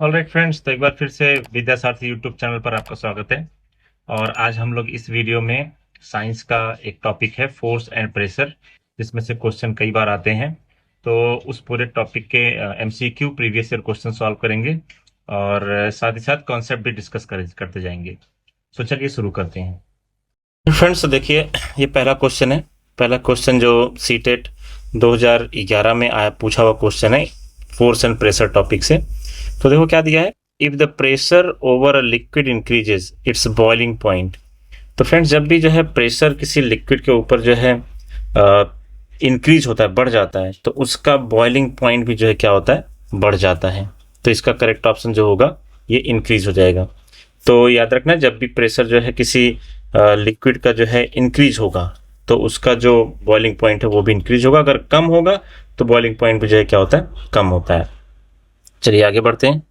Alright friends, तो एक बार फिर से विद्यासारथी यूट्यूब चैनल पर आपका स्वागत है। और आज हम लोग इस वीडियो में साइंस का एक टॉपिक है फोर्स एंड प्रेशर, जिसमें से क्वेश्चन कई बार आते हैं। तो उस पूरे टॉपिक के MCQ previous year question solve करेंगे और साथ ही साथ कॉन्सेप्ट भी डिस्कस करते जाएंगे। तो चलिए शुरू करते हैं। फ्रेंड्स, तो देखिए, ये पहला क्वेश्चन है। पहला क्वेश्चन जो सीटेट 2011 में आया पूछा हुआ क्वेश्चन है फोर्स एंड प्रेशर टॉपिक से। तो देखो क्या दिया है, if the pressure over a liquid increases it's boiling point. तो फ्रेंड्स, जब भी जो है प्रेशर किसी लिक्विड के ऊपर जो है इंक्रीज होता है, बढ़ जाता है, तो उसका बॉइलिंग पॉइंट भी जो है क्या होता है, बढ़ जाता है। तो इसका करेक्ट ऑप्शन जो होगा ये इंक्रीज हो जाएगा। तो याद रखना, जब भी प्रेशर जो है किसी लिक्विड का जो है इंक्रीज होगा तो उसका जो बॉइलिंग पॉइंट है वो भी इंक्रीज होगा। अगर कम होगा तो बॉइलिंग पॉइंट भी जो है क्या होता है, कम होता है। चलिए आगे बढ़ते हैं।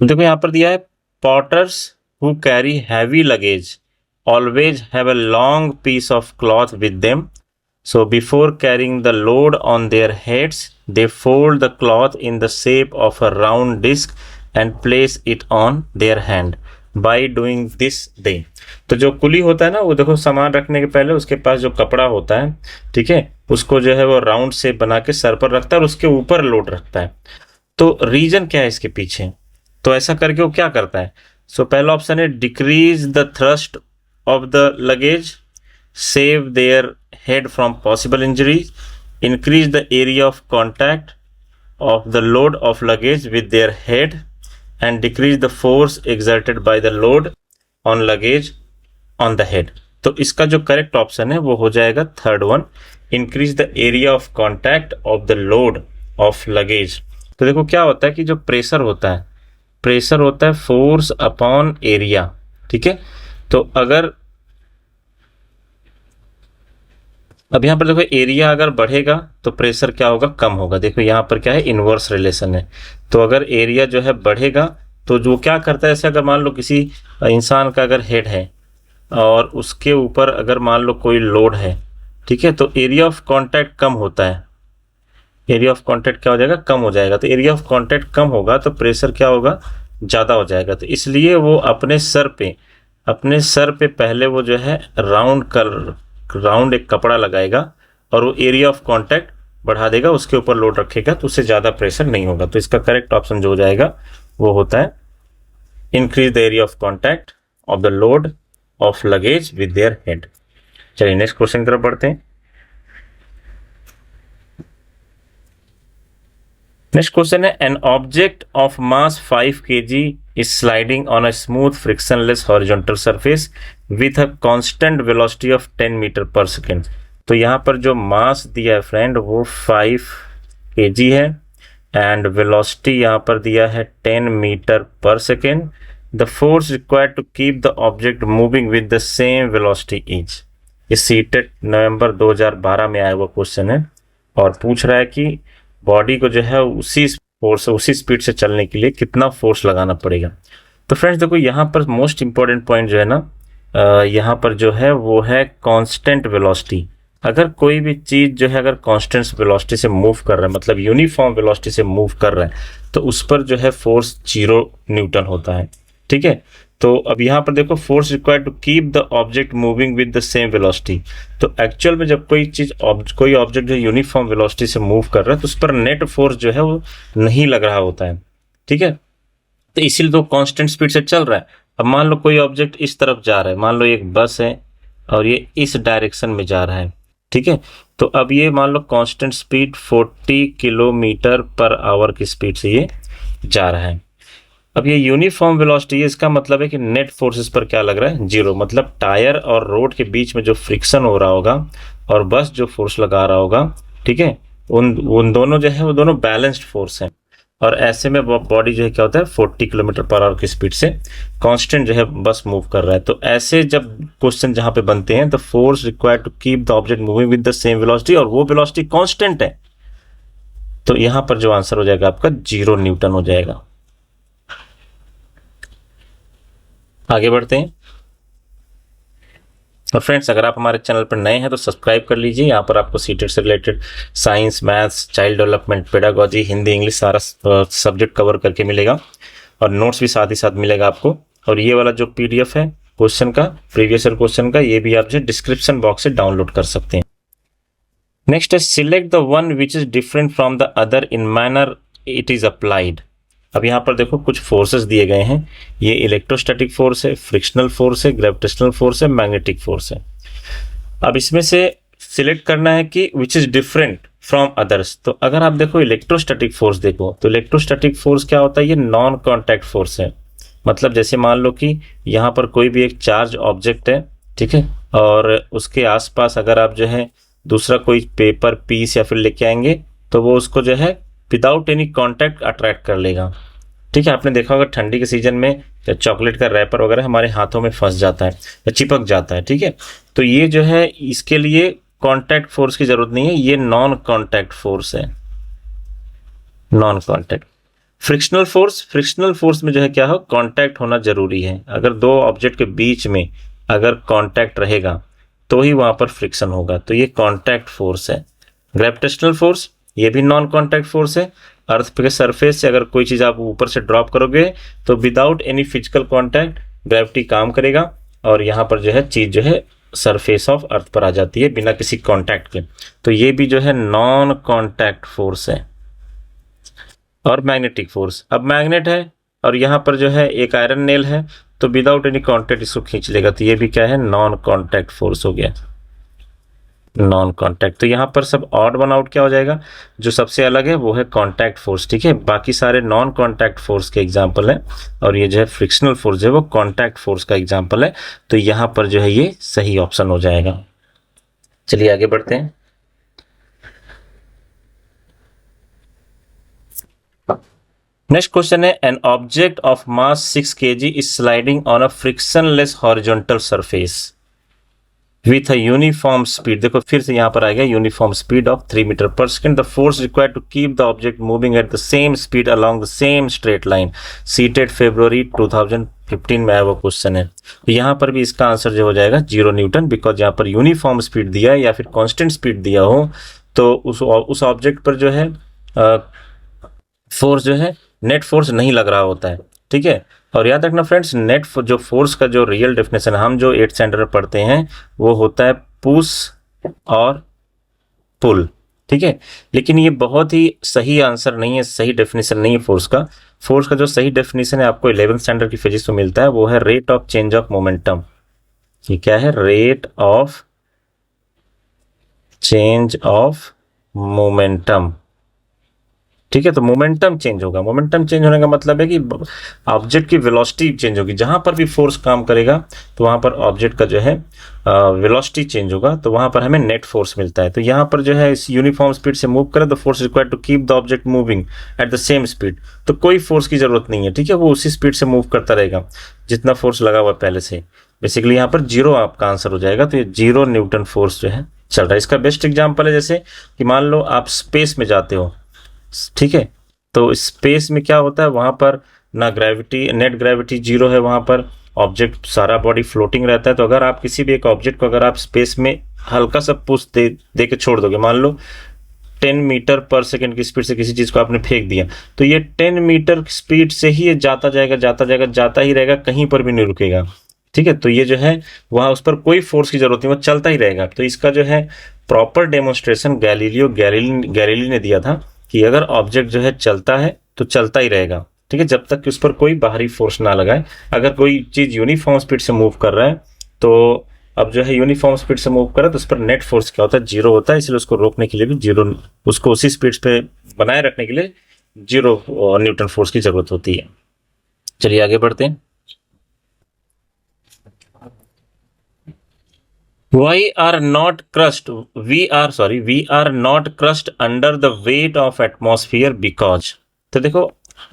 देखो यहाँ पर दिया है, potters who carry heavy luggage always have a long piece of cloth with them, so before carrying the load on their heads they fold the cloth in the shape of a round disc and place it on their hand. By doing this they, तो जो कुली होता है ना, वो देखो सामान रखने के पहले उसके पास जो कपड़ा होता है, ठीक है, उसको जो है वो राउंड शेप बना के सर पर रखता है और उसके ऊपर लोड रखता है। तो रीजन क्या है इसके पीछे? तो ऐसा करके वो क्या करता है? सो पहला ऑप्शन है decrease the thrust of the luggage, save their head from possible injuries, increase the area of contact of the load of luggage with their head, and decrease the force exerted by the load on luggage on the head. तो इसका जो correct option है वो हो जाएगा third one, increase the area of contact of the load of luggage. तो देखो क्या होता है कि जो प्रेशर होता है, प्रेशर होता है फोर्स अपॉन एरिया, ठीक है। तो अगर अब यहाँ पर देखो एरिया अगर बढ़ेगा तो प्रेशर क्या होगा, कम होगा। देखो यहाँ पर क्या है, इनवर्स रिलेशन है। तो अगर एरिया जो है बढ़ेगा तो जो क्या करता है, जैसे अगर मान लो किसी इंसान का अगर हेड है और उसके ऊपर अगर मान लो कोई लोड है, ठीक है, तो एरिया ऑफ कांटेक्ट कम होता है। एरिया ऑफ कांटेक्ट क्या हो जाएगा, कम हो जाएगा। तो एरिया ऑफ कांटेक्ट कम होगा तो प्रेशर क्या होगा, ज़्यादा हो जाएगा। तो इसलिए वो अपने सर पे पहले वो जो है राउंड एक कपड़ा लगाएगा और वो एरिया ऑफ कांटेक्ट बढ़ा देगा, उसके ऊपर लोड रखेगा तो उससे ज़्यादा प्रेशर नहीं होगा। तो इसका करेक्ट ऑप्शन जो हो जाएगा वो होता है increase the area of contact of the load of luggage with their head. चलिए नेक्स्ट क्वेश्चन की तरफ बढ़ते हैं। Next question is, an object of mass 5 kg is sliding on a smooth frictionless horizontal surface with a constant velocity of 10 metre per second. तो यहाँ पर जो मास दिया है फ्रेंड वो 5 kg है एंड वेलोसिटी यहाँ पर दिया है 10 metre per second. The force required to keep the object moving with the same velocity is. ये सीटेट नवंबर 2012 में आया हुआ क्वेश्चन है और पूछ रहा है कि बॉडी को जो है उसी फोर्स, उसी स्पीड से चलने के लिए कितना फोर्स लगाना पड़ेगा। तो फ्रेंड्स देखो, यहाँ पर मोस्ट इंपॉर्टेंट पॉइंट जो है ना, यहाँ पर जो है वो है कांस्टेंट वेलोसिटी। अगर कोई भी चीज़ जो है अगर कांस्टेंट वेलोसिटी से मूव कर रहा है, मतलब यूनिफॉर्म वेलोसिटी से मूव कर रहा है, तो उस पर जो है फोर्स 0 न्यूटन होता है, ठीक है। तो अब यहाँ पर देखो, force required to keep the object moving with the same velocity. तो एक्चुअल में जब कोई ऑब्जेक्ट जो यूनिफॉर्म वेलोसिटी से मूव कर रहा है तो उस पर नेट फोर्स जो है वो नहीं लग रहा होता है, ठीक है। तो इसीलिए तो कांस्टेंट स्पीड से चल रहा है। अब मान लो कोई ऑब्जेक्ट इस तरफ जा रहा है, मान लो एक बस है और ये इस डायरेक्शन में जा रहा है, ठीक है। तो अब ये मान लो constant speed 40 kilometre per hour की स्पीड से ये जा रहा है। अब ये यूनिफॉर्म वेलोसिटी है, इसका मतलब है कि नेट फोर्सेस पर क्या लग रहा है, 0। मतलब टायर और रोड के बीच में जो फ्रिक्शन हो रहा होगा और बस जो फोर्स लगा रहा होगा, ठीक है, उन दोनों जो है वो दोनों बैलेंस्ड फोर्स हैं। और ऐसे में बॉडी जो है क्या होता है, 40 किलोमीटर पर आवर की स्पीड से कांस्टेंट जो है बस मूव कर रहा है। तो ऐसे जब क्वेश्चन जहां पे बनते हैं तो force required to keep the object moving with the same velocity और वो वेलोसिटी कांस्टेंट है, तो यहां पर जो आंसर हो जाएगा आपका 0 न्यूटन हो जाएगा। आगे बढ़ते हैं। और फ्रेंड्स, अगर आप हमारे चैनल पर नए हैं तो सब्सक्राइब कर लीजिए। यहाँ पर आपको सीटेट से related science, maths, child development, pedagogy, Hindi, English सारा सब्जेक्ट कवर करके मिलेगा और नोट्स भी साथ ही साथ मिलेगा आपको। और ये वाला जो PDF है क्वेश्चन का, प्रीवियस ईयर क्वेश्चन का, ये भी आप जो डिस्क्रिप्शन बॉक्स से डाउनलोड कर सकते हैं। नेक्स्ट है select the one which is different from the other in manner it is applied. अब यहाँ पर देखो कुछ फोर्सेस दिए गए हैं। ये इलेक्ट्रोस्टैटिक फोर्स है, फ्रिक्शनल फोर्स है, ग्रेविटेशनल फोर्स है, मैग्नेटिक फोर्स है। अब इसमें से सिलेक्ट करना है कि which is different from others. तो अगर आप देखो इलेक्ट्रोस्टैटिक फोर्स देखो, तो इलेक्ट्रोस्टैटिक फोर्स क्या होता है? ये नॉन कॉन्टैक्ट फोर्स है। मतलब जैसे मान लो कि यहाँ पर कोई भी एक चार्ज ऑब्जेक्ट है, ठीक है, और उसके आसपास अगर आप जो है दूसरा कोई पेपर पीस या फिर लेके आएंगे तो वो उसको जो है विदाउट एनी कॉन्टैक्ट अट्रैक्ट कर लेगा। ठीक है, आपने देखा होगा ठंडी के सीजन में चॉकलेट का रैपर वगैरह हमारे हाथों में फंस जाता है या चिपक जाता है। ठीक है, तो ये जो है इसके लिए कॉन्टैक्ट फोर्स की जरूरत नहीं है, ये नॉन कॉन्टैक्ट फोर्स है, non contact. Frictional force, frictional force में जो है क्या हो, कॉन्टैक्ट होना जरूरी है। अगर दो ऑब्जेक्ट के बीच में अगर कॉन्टैक्ट रहेगा तो ही वहां पर फ्रिक्शन होगा, तो ये कॉन्टैक्ट फोर्स है। ग्रेविटेशनल फोर्स, ये भी नॉन कॉन्टैक्ट फोर्स है। अर्थ के सरफेस से अगर कोई चीज आप ऊपर से ड्रॉप करोगे तो without any physical contact gravity काम करेगा और यहाँ पर जो है चीज जो है सरफेस ऑफ अर्थ पर आ जाती है बिना किसी कॉन्टैक्ट के। तो ये भी जो है नॉन कॉन्टैक्ट फोर्स है। और मैग्नेटिक फोर्स, अब मैग्नेट है और यहाँ पर जो है एक आयरन नेल है, तो विदाउट एनी कॉन्टैक्ट इसको खींच लेगा, तो ये भी क्या है, नॉन कॉन्टैक्ट फोर्स हो गया, नॉन कॉन्टैक्ट। तो यहाँ पर सब ऑड वन आउट क्या हो जाएगा, जो सबसे अलग है वो है कॉन्टैक्ट फोर्स। ठीक है, बाकी सारे नॉन कॉन्टैक्ट फोर्स के एग्जाम्पल है और ये जो है फ्रिक्शनल फोर्स है वो कॉन्टैक्ट फोर्स का एग्जाम्पल है। तो यहाँ पर जो है ये सही ऑप्शन हो जाएगा। चलिए आगे बढ़ते हैं। Next question is an object of mass 6 kg is sliding on a frictionless horizontal surface with a uniform speed. देखो फिर से यहाँ पर आ गया uniform speed of 3 metre per second. The force required to keep the object moving at the same speed along the same straight line. CTET February 2015 में आया वो क्वेश्चन है। तो यहाँ पर भी इसका आंसर जो हो जाएगा 0 न्यूटन, बिकॉज यहाँ पर यूनिफॉर्म स्पीड दिया है या फिर कॉन्स्टेंट स्पीड दिया हो तो उस ऑब्जेक्ट पर जो है फोर्स जो है नेट फोर्स नहीं लग रहा होता है। ठीक है, और याद रखना फ्रेंड्स, नेट जो फोर्स का जो रियल डेफिनेशन हम जो 8th स्टैंडर्ड में पढ़ते हैं वो होता है पुश और पुल। ठीक है, लेकिन ये बहुत ही सही आंसर नहीं है, सही डेफिनेशन नहीं है फोर्स का। फोर्स का जो सही डेफिनेशन है आपको 11th स्टैंडर्ड की फिजिक्स में मिलता है, वो है rate of change of momentum. ये क्या है, rate of change of momentum. ठीक है, तो मोमेंटम चेंज होगा। मोमेंटम चेंज होने का मतलब है कि ऑब्जेक्ट की वेलोसिटी चेंज होगी। जहां पर भी फोर्स काम करेगा तो वहां पर ऑब्जेक्ट का जो है वेलोसिटी चेंज होगा, तो वहां पर हमें नेट फोर्स मिलता है। तो यहाँ पर जो है इस यूनिफॉर्म स्पीड से मूव करे तो force required to keep the object moving at the same speed. तो कोई फोर्स की जरूरत नहीं है, ठीक है, वो उसी स्पीड से मूव करता रहेगा जितना फोर्स लगा हुआ पहले से। बेसिकली यहाँ पर 0 आपका आंसर हो जाएगा। तो ये 0 न्यूटन फोर्स जो है चल रहा है। इसका बेस्ट एग्जाम्पल है जैसे कि मान लो आप स्पेस में जाते हो, ठीक है, तो स्पेस में क्या होता है, वहां पर ना ग्रेविटी, नेट ग्रेविटी 0 है, वहां पर ऑब्जेक्ट सारा बॉडी फ्लोटिंग रहता है। तो अगर आप किसी भी एक ऑब्जेक्ट को अगर आप स्पेस में हल्का सा पुश दे के छोड़ दोगे, मान लो 10 मीटर पर सेकेंड की स्पीड से किसी चीज को आपने फेंक दिया, तो ये 10 मीटर स्पीड से ही ये जाता जाएगा, जाता जाएगा, जाता ही रहेगा, कहीं पर भी नहीं रुकेगा। ठीक है, तो ये जो है वहां उस पर कोई फोर्स की जरूरत नहीं, वो चलता ही रहेगा। तो इसका जो है प्रॉपर डेमोन्स्ट्रेशन गैलीलियो ने दिया था कि अगर ऑब्जेक्ट जो है चलता है तो चलता ही रहेगा, ठीक है, जब तक कि उस पर कोई बाहरी फोर्स ना लगाए। अगर कोई चीज यूनिफॉर्म स्पीड से मूव कर रहा है तो अब जो है यूनिफॉर्म स्पीड से मूव कर रहा है तो उस पर नेट फोर्स क्या होता है, 0 होता है। इसलिए उसको रोकने के लिए भी 0, उसको उसी स्पीड पे बनाए रखने के लिए 0 न्यूटन फोर्स की जरूरत होती है। चलिए आगे बढ़ते हैं। We are not crushed under the weight of atmosphere because। तो देखो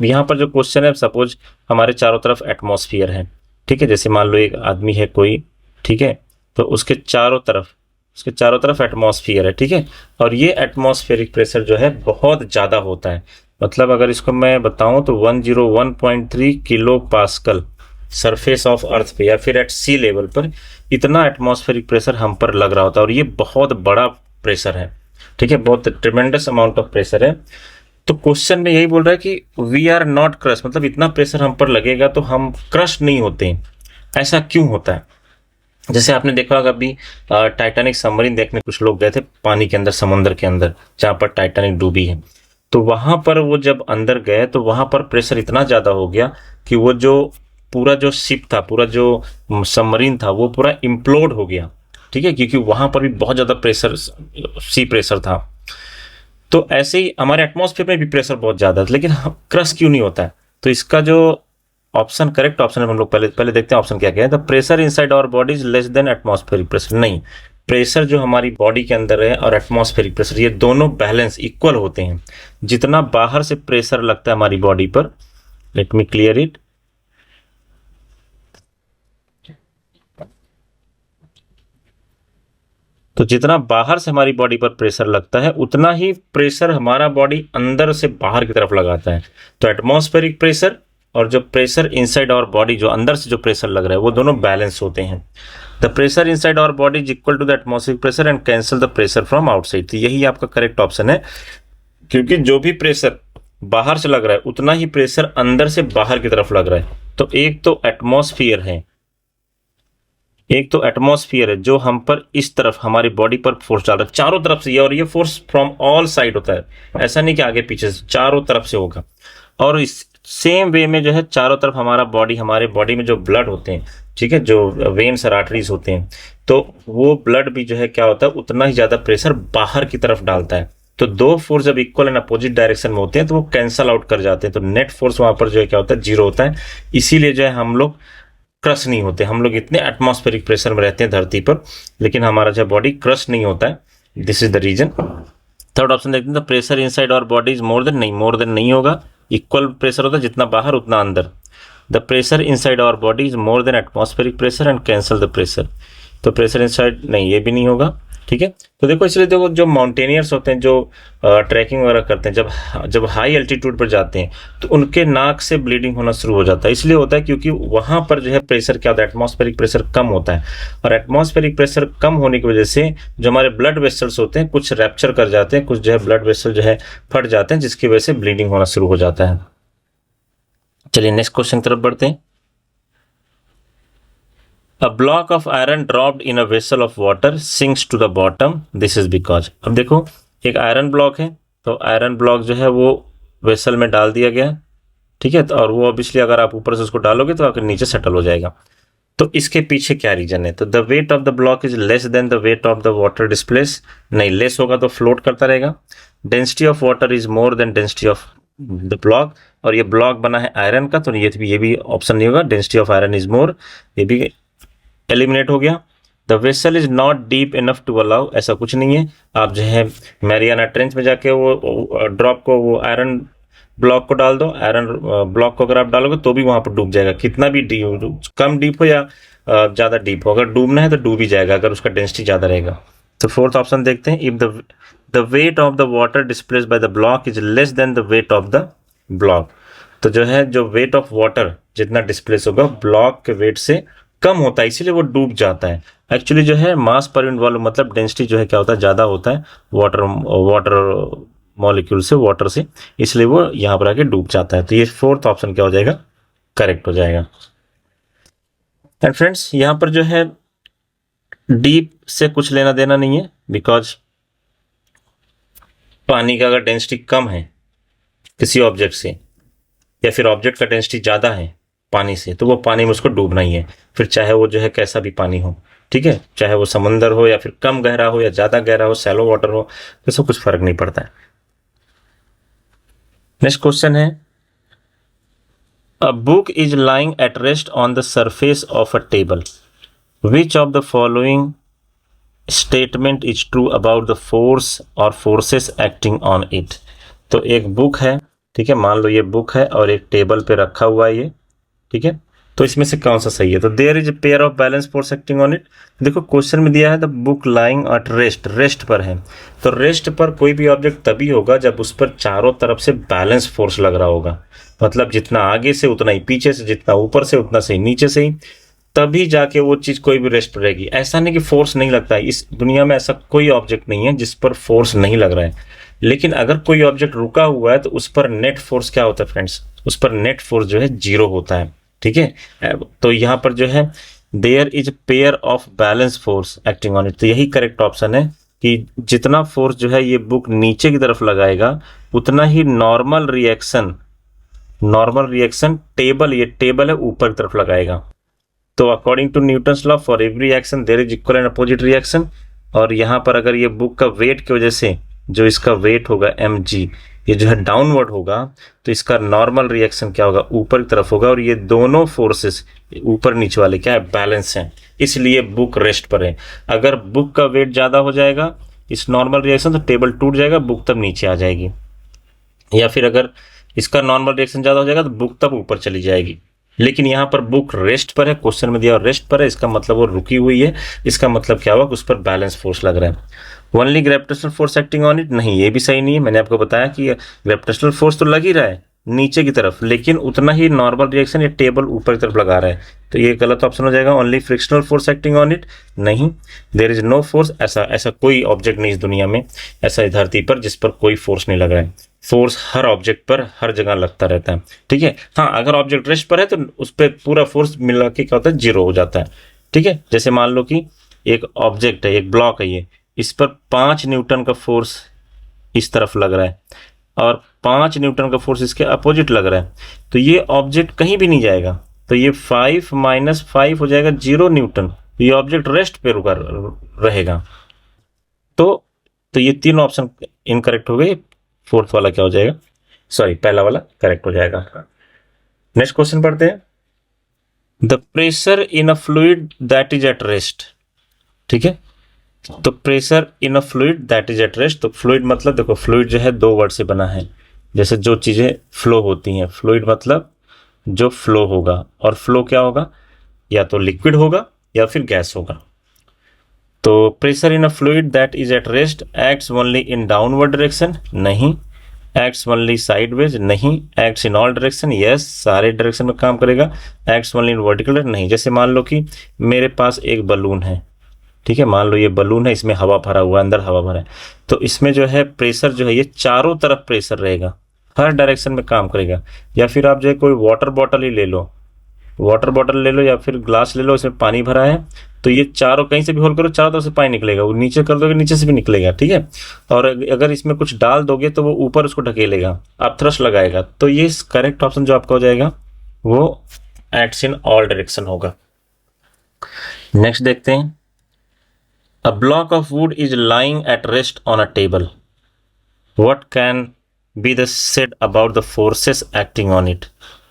यहाँ पर जो क्वेश्चन है, सपोज हमारे चारों तरफ एटमॉस्फेयर है, ठीक है, जैसे मान लो एक आदमी है कोई, ठीक है, तो उसके चारों तरफ एटमॉस्फेयर है, ठीक है, और ये एटमॉस्फेरिक प्रेशर जो है बहुत ज़्यादा होता है। मतलब अगर इसको मैं बताऊं तो 101.3 kilo pascal surface of earth पे या फिर एट सी लेवल पर इतना एटमॉस्फेरिक प्रेशर हम पर लग रहा होता है, और ये बहुत बड़ा प्रेशर है, ठीक है, बहुत ट्रिमेंडस अमाउंट ऑफ प्रेशर है। तो क्वेश्चन में यही बोल रहा है कि वी आर नॉट क्रश, मतलब इतना प्रेशर हम पर लगेगा तो हम क्रश नहीं होते। ऐसा क्यों होता है? जैसे आपने देखा होगा अभी टाइटैनिक सबमरीन देखने कुछ लोग गए थे पानी के अंदर, समुद्र के अंदर, जहां पर टाइटैनिक डूबी है। तो वहां पर वो जब अंदर गए तो वहां पर प्रेशर इतना ज्यादा हो गया कि वो जो पूरा जो शिप था, पूरा जो सबमरीन था, वो पूरा इम्प्लोड हो गया, ठीक है, क्योंकि वहां पर भी बहुत ज्यादा प्रेशर, सी प्रेशर था। तो ऐसे ही हमारे एटमॉस्फेयर में भी प्रेशर बहुत ज्यादा है, लेकिन क्रश क्यों नहीं होता है? तो इसका जो ऑप्शन, करेक्ट ऑप्शन है, हम लोग पहले देखते हैं ऑप्शन क्या क्या है। The pressure inside our body is less than atmospheric pressure. नहीं, प्रेशर जो हमारी बॉडी के अंदर है और एटमॉस्फेरिक प्रेशर, ये दोनों बैलेंस इक्वल होते हैं। जितना बाहर से प्रेशर लगता है हमारी बॉडी पर, लेट मी क्लियर इट, तो जितना बाहर से हमारी बॉडी पर प्रेशर लगता है उतना ही प्रेशर हमारा बॉडी अंदर से बाहर की तरफ लगाता है। तो एटमॉस्फेरिक प्रेशर और जो प्रेशर इनसाइड आवर बॉडी, जो अंदर से जो प्रेशर लग रहा है, वो दोनों बैलेंस होते हैं। The pressure inside our body is equal to the atmospheric pressure and cancel the pressure from outside. तो यही आपका करेक्ट ऑप्शन है, क्योंकि जो भी प्रेशर बाहर से लग रहा है उतना ही प्रेशर अंदर से बाहर की तरफ लग रहा है। तो एक तो एटमॉस्फियर है, एक तो एटमॉस्फियर है जो हम पर इस तरफ हमारी बॉडी पर फोर्स डाल रहा है चारों तरफ से, और ये फोर्स फ्रॉम ऑल साइड होता है, ऐसा नहीं कि आगे पीछे से, चारों तरफ से होगा। और इस सेम वे में जो है चारों तरफ हमारा बॉडी, हमारे बॉडी में जो ब्लड होते हैं, ठीक है, जो वेन्स और आर्टरीज होते हैं, तो वो ब्लड भी जो है क्या होता है, उतना ही ज्यादा प्रेशर बाहर की तरफ डालता है। तो दो फोर्स जब इक्वल एंड अपोजिट डायरेक्शन में होते हैं तो वो कैंसल आउट कर जाते हैं, तो नेट फोर्स वहां पर जो है क्या होता है, जीरो होता है। इसीलिए जो है हम लोग क्रश नहीं होते। हम लोग इतने एटमॉस्फेरिक प्रेशर में रहते हैं धरती पर, लेकिन हमारा जो बॉडी क्रश नहीं होता है। This is the reason. Third option देखते हैं, the pressure inside our body is more than, नहीं, मोर देन नहीं होगा, इक्वल प्रेशर होता है, जितना बाहर उतना अंदर। The pressure inside our body is more than atmospheric pressure and cancel the pressure. तो प्रेशर इनसाइड, नहीं, ये भी नहीं होगा, ठीक है। तो देखो, इसलिए देखो जो माउंटेनियर्स होते हैं, जो ट्रैकिंग वगैरह करते हैं, जब हाई एल्टीट्यूड पर जाते हैं तो उनके नाक से ब्लीडिंग होना शुरू हो जाता है। इसलिए होता है क्योंकि वहां पर जो है प्रेशर क्या होता है, एटमॉस्फेरिक प्रेशर कम होता है, और एटमॉस्फेरिक प्रेशर कम होने की वजह से जो हमारे ब्लड वेसल्स होते हैं कुछ रैप्चर कर जाते हैं, कुछ जो है ब्लड वेसल जो है फट जाते हैं, जिसकी वजह से ब्लीडिंग होना शुरू हो जाता है। चलिए नेक्स्ट क्वेश्चन की तरफ बढ़ते हैं। A block of iron dropped in a vessel of water sinks to the bottom. This is because, अब देखो एक आयरन ब्लॉक है, तो आयरन ब्लॉक जो है वो वेसल में डाल दिया गया, ठीक है, तो और वो ऑब्वियसली अगर आप ऊपर से उसको डालोगे तो आकर नीचे सेटल हो जाएगा। तो इसके पीछे क्या रीजन है? तो the weight of the block is less then the weight of the water displace, नहीं, लेस होगा तो फ्लोट करता रहेगा। Density of water is more then density of the block, और ये ब्लॉक बना है आयरन का, तो ये भी ऑप्शन नहीं होगा। Density of iron is more, ये भी एलिमिनेट हो गया। The vessel is not deep enough to allow, ऐसा कुछ नहीं है। आप जो है मैरियाना ट्रेंच में जाके वो ड्रॉप को, वो आयरन ब्लॉक को डाल दो, आयरन ब्लॉक को अगर आप डालोगे तो भी वहां पर डूब जाएगा, कितना भी डीप, कम डीप हो या ज्यादा डीप हो, अगर डूबना है तो डूब ही जाएगा अगर उसका डेंसिटी ज्यादा रहेगा। तो फोर्थ ऑप्शन देखते हैं, if the weight of the water displaced by the block is less then the weight of the block. तो जो है जो वेट ऑफ वाटर जितना डिस्प्लेस होगा ब्लॉक के वेट से कम होता है, इसीलिए वो डूब जाता है। एक्चुअली जो है मास पर यूनिट वॉल्यूम, मतलब डेंसिटी जो है क्या होता है, ज्यादा होता है वाटर मॉलिक्यूल से, वाटर से, इसलिए वो यहाँ पर आके डूब जाता है। तो ये फोर्थ ऑप्शन क्या हो जाएगा, करेक्ट हो जाएगा। एंड फ्रेंड्स, यहाँ पर जो है डीप से कुछ लेना देना नहीं है, बिकॉज पानी का अगर डेंसिटी कम है किसी ऑब्जेक्ट से, या फिर ऑब्जेक्ट का डेंसिटी ज्यादा है पानी से, तो वो पानी में उसको डूबना ही है, फिर चाहे वो जो है कैसा भी पानी हो, ठीक है, चाहे वो समंदर हो या फिर कम गहरा हो या ज्यादा गहरा हो, सैलो वाटर हो, तो सब कुछ फर्क नहीं पड़ता है। नेक्स्ट क्वेश्चन है, a book is lying at rest on the surface of a table, which of the following statement is true about the force और फोर्सेस एक्टिंग ऑन इट। तो एक बुक है, ठीक है, मान लो ये बुक है और एक टेबल पे रखा हुआ है ये, ठीक है, तो इसमें से कौन सा सही है? तो there is a pair of balance force acting on it. देखो क्वेश्चन में दिया है the book lying at rest, rest पर है। तो रेस्ट पर कोई भी ऑब्जेक्ट तभी होगा जब उस पर चारों तरफ से बैलेंस फोर्स लग रहा होगा, मतलब जितना आगे से उतना ही पीछे से, जितना ऊपर से उतना से नीचे से ही, तभी जाके वो चीज कोई भी रेस्ट पर रहेगी। ऐसा नहीं कि फोर्स नहीं लगता है, इस दुनिया में ऐसा कोई ऑब्जेक्ट नहीं है जिस पर फोर्स नहीं लग रहा है। लेकिन अगर कोई ऑब्जेक्ट रुका हुआ है तो उस पर नेट फोर्स क्या होता है फ्रेंड्स? उस पर नेट फोर्स जो है 0 होता है। ठीक है, तो यहाँ पर जो है there is pair of balance force acting on it, तो यही करेक्ट ऑप्शन है कि जितना फोर्स जो है ये बुक नीचे की तरफ लगाएगा उतना ही नॉर्मल रिएक्शन टेबल, ये टेबल है, ऊपर की तरफ लगाएगा। तो according to Newton's law for every action there is equal and opposite reaction. और यहाँ पर अगर ये बुक का वेट की वजह से जो इसका वेट होगा mg, ये जो है डाउनवर्ड होगा, तो इसका नॉर्मल रिएक्शन क्या होगा? ऊपर की तरफ होगा। और ये दोनों फोर्सेस ऊपर नीचे वाले क्या है? बैलेंस हैं, इसलिए बुक रेस्ट पर है। अगर बुक का वेट ज़्यादा हो जाएगा इस नॉर्मल रिएक्शन तो टेबल टूट जाएगा, बुक तब नीचे आ जाएगी। या फिर अगर इसका नॉर्मल रिएक्शन ज़्यादा हो जाएगा तो बुक तब ऊपर चली जाएगी। लेकिन यहाँ पर बुक रेस्ट पर है, क्वेश्चन में दिया और रेस्ट पर है, इसका मतलब वो रुकी हुई है। इसका मतलब क्या हुआ कि उस पर बैलेंस फोर्स लग रहा है। Only gravitational force acting on it, नहीं, ये भी सही नहीं है। मैंने आपको बताया कि ग्रेविटेशनल फोर्स तो लग ही रहा है नीचे की तरफ, लेकिन उतना ही नॉर्मल रिएक्शन ये टेबल ऊपर की तरफ लगा रहा है, तो ये गलत ऑप्शन हो जाएगा। Only frictional force acting on it, नहीं, देयर इज नो फोर्स। ऐसा कोई ऑब्जेक्ट नहीं इस दुनिया में, ऐसा इस धरती पर जिस पर कोई फोर्स नहीं लग रहा है। फोर्स हर ऑब्जेक्ट पर हर जगह लगता रहता है। ठीक है, हाँ, अगर ऑब्जेक्ट रेस्ट पर है तो उस पर पूरा फोर्स मिला के क्या होता है? 0 हो जाता है। ठीक है, जैसे मान लो कि एक ऑब्जेक्ट है, एक ब्लॉक है, ये इस पर 5 न्यूटन का फोर्स इस तरफ लग रहा है और 5 न्यूटन का फोर्स इसके अपोजिट लग रहा है, तो ये ऑब्जेक्ट कहीं भी नहीं जाएगा। तो ये 5 - 5 हो जाएगा 0 न्यूटन, ये ऑब्जेक्ट रेस्ट पे रुका रहेगा। तो ये 3 ऑप्शन इनकरेक्ट हो गए। फोर्थ वाला क्या हो जाएगा? सॉरी, पहला वाला करेक्ट हो जाएगा। नेक्स्ट क्वेश्चन पढ़ते हैं। The pressure in a fluid that is at rest. ठीक है, तो pressure in a fluid that is at rest, तो फ्लूइड मतलब देखो, फ्लूइड जो है 2 वर्ड से बना है। जैसे जो चीजें फ्लो होती हैं, फ्लूइड मतलब जो फ्लो होगा, और फ्लो क्या होगा? या तो लिक्विड होगा या फिर गैस होगा। तो pressure in a fluid that is at rest acts only in downward direction, नहीं। एक्ट्स ओनली साइडवेज, नहीं। Acts in all direction, yes, सारे डायरेक्शन में काम करेगा। एक्ट्स ओनली इन वर्टिकल, नहीं। जैसे मान लो कि मेरे पास एक बलून है, ठीक है, मान लो ये बलून है, इसमें हवा भरा हुआ है, अंदर हवा भरा है, तो इसमें जो है प्रेशर जो है ये चारों तरफ प्रेशर रहेगा, हर डायरेक्शन में काम करेगा। या फिर आप जो है कोई वाटर बॉटल ही ले लो, वाटर बॉटल ले लो या फिर ग्लास ले लो, इसमें पानी भरा है, तो ये चारों कहीं से भी होल करो, चारों तरफ से पानी निकलेगा। वो नीचे कर दोगे, नीचे से भी निकलेगा। ठीक है, और अगर इसमें कुछ डाल दोगे तो वो ऊपर उसको ढकेलेगा, आप थ्रस्ट लगाएगा। तो ये करेक्ट ऑप्शन जो आपका हो जाएगा वो एक्ट्स इन ऑल डायरेक्शन होगा। नेक्स्ट देखते हैं। A block of wood is lying at rest on a table. What can be the said about the forces acting on it?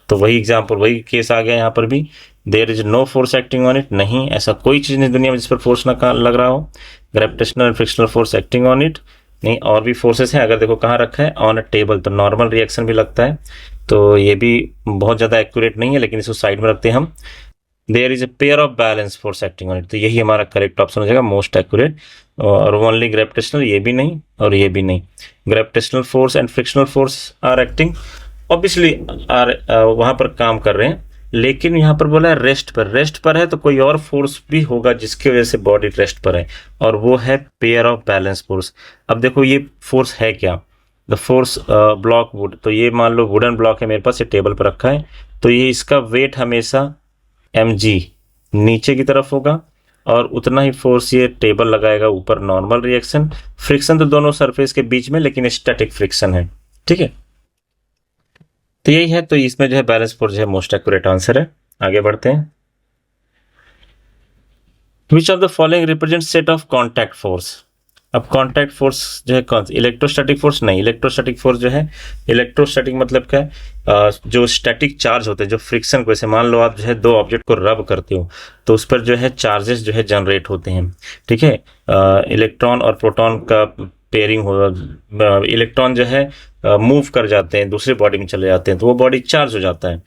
तो वही एग्जाम्पल, वही केस आ गया यहाँ पर भी। There is no force acting on it, नहीं, ऐसा कोई चीज़ नहीं दुनिया में जिस पर फोर्स ना लग रहा हो। Gravitational and frictional force acting on it, नहीं। और भी फोर्सेस हैं, अगर देखो कहाँ रखा है, ऑन अ टेबल, तो नॉर्मल रिएक्शन भी लगता है, तो ये भी बहुत ज़्यादा एक्यूरेट नहीं है, लेकिन इसको साइड में रखते हैं हम। There is a pair of balance force acting on it, तो यही हमारा करेक्ट ऑप्शन हो जाएगा, मोस्ट एक्यूरेट। और ओनली ग्रेविटेशनल, ये भी नहीं और ये भी नहीं। Gravitational force and frictional force are acting, obviously are वहाँ पर काम कर रहे हैं, लेकिन यहाँ पर बोला है रेस्ट पर। रेस्ट पर है तो कोई और फोर्स भी होगा जिसकी वजह से बॉडी रेस्ट पर है, और वो है पेयर ऑफ बैलेंस फोर्स। अब देखो ये फोर्स है क्या? द फोर्स ब्लॉक वुड, तो ये मान लो वुडन ब्लॉक है मेरे पास, ये टेबल पर रखा है, तो ये इसका वेट हमेशा mg नीचे की तरफ होगा, और उतना ही फोर्स ये टेबल लगाएगा ऊपर, नॉर्मल रिएक्शन। फ्रिक्शन तो दोनों सरफेस के बीच में, लेकिन स्टैटिक फ्रिक्शन है। ठीक है, तो यही है, तो इसमें जो है बैलेंस फोर्स जो है मोस्ट एक्यूरेट आंसर है। आगे बढ़ते हैं। Which of the following represent set of contact force? अब कॉन्टैक्ट फोर्स जो है कौन सी? इलेक्ट्रोस्टैटिक फोर्स नहीं। इलेक्ट्रोस्टैटिक फोर्स जो है, इलेक्ट्रोस्टैटिक मतलब क्या है? जो स्टैटिक चार्ज होते हैं, जो फ्रिक्शन को, जैसे मान लो आप जो है 2 ऑब्जेक्ट को रब करते हो तो उस पर जो है चार्जेस जो है जनरेट होते हैं। ठीक है, इलेक्ट्रॉन और प्रोटॉन का पेयरिंग होगा, इलेक्ट्रॉन जो है मूव कर जाते हैं, दूसरे बॉडी में चले जाते हैं, तो वो बॉडी चार्ज हो जाता है।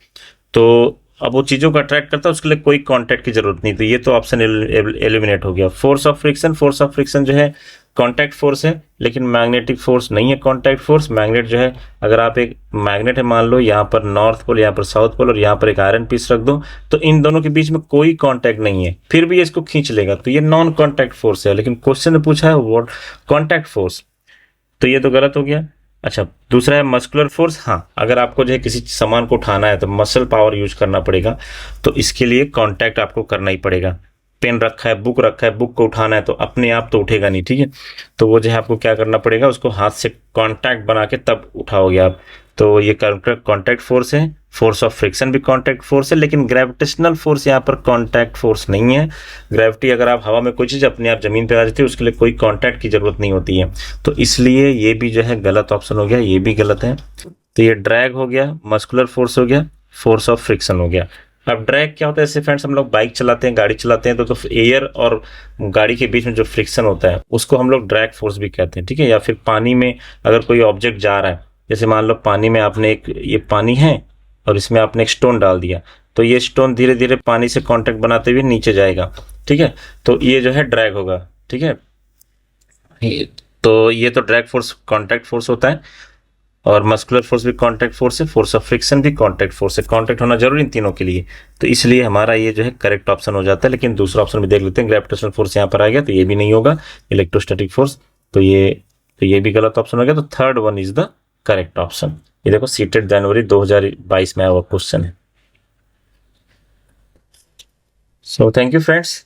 तो अब वो चीज़ों को अट्रैक्ट करता है, उसके लिए कोई कांटेक्ट की जरूरत नहीं, तो ये तो ऑप्शन एलिमिनेट हो गया। फोर्स ऑफ फ्रिक्शन जो है कांटेक्ट फोर्स है, लेकिन मैग्नेटिक फोर्स नहीं है कांटेक्ट फोर्स। मैग्नेट जो है, अगर आप एक मैग्नेट है मान लो, यहाँ पर नॉर्थ पोल, यहाँ पर साउथ पोल, और यहाँ पर एक आयरन पीस रख दो, तो इन दोनों के बीच में कोई कांटेक्ट नहीं है, फिर भी इसको खींच लेगा, तो ये नॉन कांटेक्ट फोर्स है। लेकिन क्वेश्चन ने पूछा है व्हाट कांटेक्ट फोर्स, तो ये तो गलत हो गया। अच्छा, दूसरा है मस्कुलर फोर्स। हाँ, अगर आपको जो है किसी सामान को उठाना है तो मसल पावर यूज करना पड़ेगा, तो इसके लिए कांटेक्ट आपको करना ही पड़ेगा। पेन रखा है, बुक रखा है, बुक को उठाना है तो अपने आप तो उठेगा नहीं, ठीक है, तो वो जो है आपको क्या करना पड़ेगा, उसको हाथ से कांटेक्ट बना के तब उठाओगे आप। तो ये कांटेक्ट फोर्स है। फोर्स ऑफ फ्रिक्शन भी कांटेक्ट फोर्स है, लेकिन ग्रेविटेशनल फोर्स यहाँ पर कांटेक्ट फोर्स नहीं है। ग्रेविटी, अगर आप हवा में कोई चीज़ अपने आप जमीन पे आ जाती है, उसके लिए कोई कांटेक्ट की जरूरत नहीं होती है, तो इसलिए ये भी जो है गलत ऑप्शन हो गया, ये भी गलत है। तो ये ड्रैग हो गया, मस्कुलर फोर्स हो गया, फोर्स ऑफ फ्रिक्शन हो गया। अब ड्रैग क्या होता है, जैसे फ्रेंड्स हम लोग बाइक चलाते हैं, गाड़ी चलाते हैं, तो एयर और गाड़ी के बीच में जो फ्रिक्शन होता है उसको हम लोग ड्रैग फोर्स भी कहते हैं, ठीक है। या फिर पानी में अगर कोई ऑब्जेक्ट जा रहा है, जैसे मान लो पानी में आपने एक, ये पानी है और इसमें आपने एक स्टोन डाल दिया, तो ये स्टोन धीरे धीरे पानी से कांटेक्ट बनाते हुए नीचे जाएगा, ठीक है, तो ये जो है ड्रैग होगा, ठीक है। तो ये तो ड्रैग फोर्स कांटेक्ट फोर्स होता है, और मस्कुलर फोर्स भी कांटेक्ट फोर्स है, फोर्स ऑफ फ्रिक्शन भी कांटेक्ट फोर्स है। कांटेक्ट होना जरूरी इन तीनों के लिए, तो इसलिए हमारा ये जो है करेक्ट ऑप्शन हो जाता है। लेकिन दूसरा ऑप्शन भी देख लेते हैं, ग्रेविटेशनल फोर्स यहाँ पर आ गया तो ये भी नहीं होगा, इलेक्ट्रोस्टैटिक फोर्स, तो ये भी गलत ऑप्शन हो गया। तो third one is the correct option. ये देखो, सीटेड जनवरी 2022 में आया हुआ क्वेश्चन है। So thank you friends,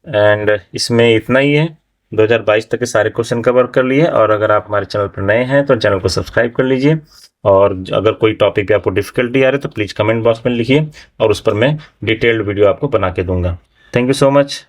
and इसमें इतना ही है। 2022 तक के सारे क्वेश्चन कवर कर लिए, और अगर आप हमारे चैनल पर नए हैं तो चैनल को सब्सक्राइब कर लीजिए, और अगर कोई टॉपिक पे आपको डिफिकल्टी आ रही है तो प्लीज़ कमेंट बॉक्स में लिखिए, और उस पर मैं डिटेल्ड वीडियो आपको बना के दूंगा। Thank you so much.